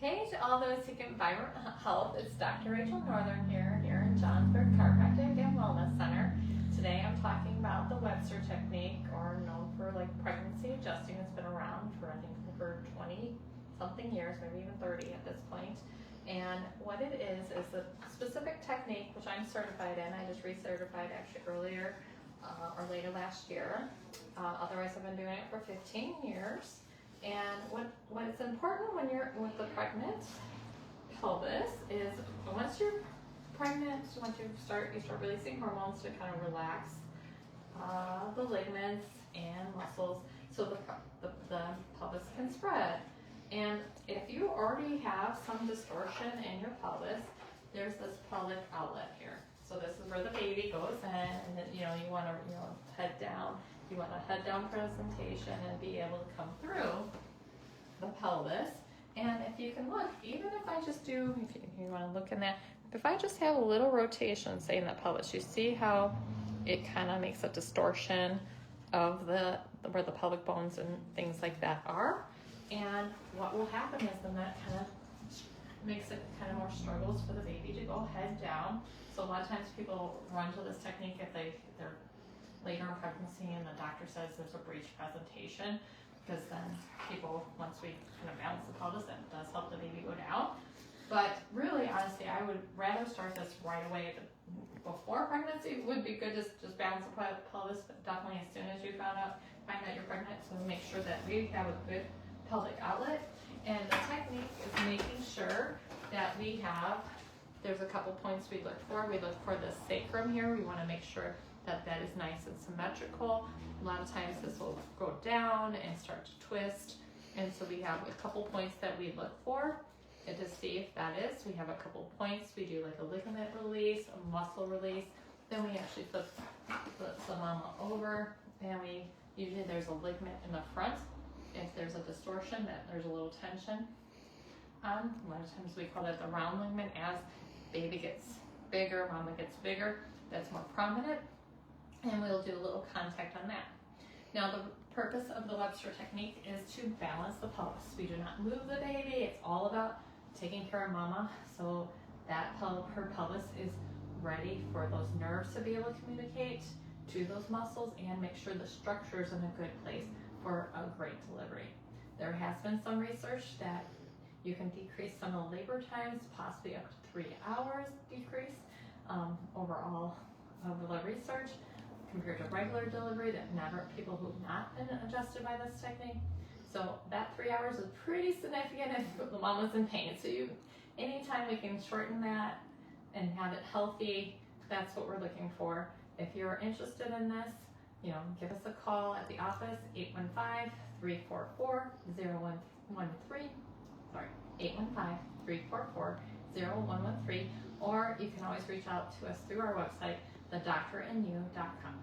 Hey to all those seeking vibrant health, it's Dr. Rachel Northern here in Johnsburg Chiropractic and Wellness Center. Today I'm talking about the Webster technique, or known for like pregnancy adjusting. It's been around for I think over 20 something years, maybe even 30 at this point. And what it is a specific technique which I'm certified in. I just recertified actually earlier or later last year. Otherwise I've been doing it for 15 years. And what is important when you're with the pregnant pelvis is once you're pregnant, once you start releasing hormones to kind of relax the ligaments and muscles so the pelvis can spread. And if you already have some distortion in your pelvis, there's this pelvic outlet here. So this is where the baby goes in, and then you want to head down. You want a head down presentation and be able to come through the pelvis. And if you can look, even if I just do, if you want to look in that, if I just have a little rotation, say in the pelvis, you see how it kind of makes a distortion of where the pelvic bones and things like that are. And what will happen is then that kind of makes it kind of more struggles for the baby to go head down. So a lot of times people run to this technique if they're later in pregnancy and the doctor says there's a breech presentation, because then people, once we kind of balance the pelvis, that does help the baby go down. But really, honestly, I would rather start this right away before pregnancy. It would be good to just balance the pelvis, but definitely as soon as you find out you're pregnant, so make sure that we have a good pelvic outlet. And the technique is making sure that there's a couple points we look for. We look for the sacrum here. We want to make sure that is nice and symmetrical. A lot of times this will go down and start to twist. And so we have a couple points that we look for and to see if that is. We have a couple points. We do like a ligament release, a muscle release. Then we actually flip the mama over, and usually there's a ligament in the front. If there's a distortion, that there's a little tension on. A lot of times we call that the round ligament. As baby gets bigger, mama gets bigger, that's more prominent, and we'll do a little contact on that. Now the purpose of the Webster technique is to balance the pelvis. We do not move the baby. It's all about taking care of mama so that her pelvis is ready for those nerves to be able to communicate to those muscles and make sure the structure is in a good place for a great delivery. There has been some research that you can decrease some of the labor times, possibly up to 3 hours decrease overall of the research compared to regular delivery that people who've not been adjusted by this technique. So that 3 hours is pretty significant if the mama's in pain. So anytime we can shorten that and have it healthy, that's what we're looking for. If you're interested in this, give us a call at the office, 815-344-0113. Sorry, 815-344-0113. Or you can always reach out to us through our website, thedoctorandyou.com.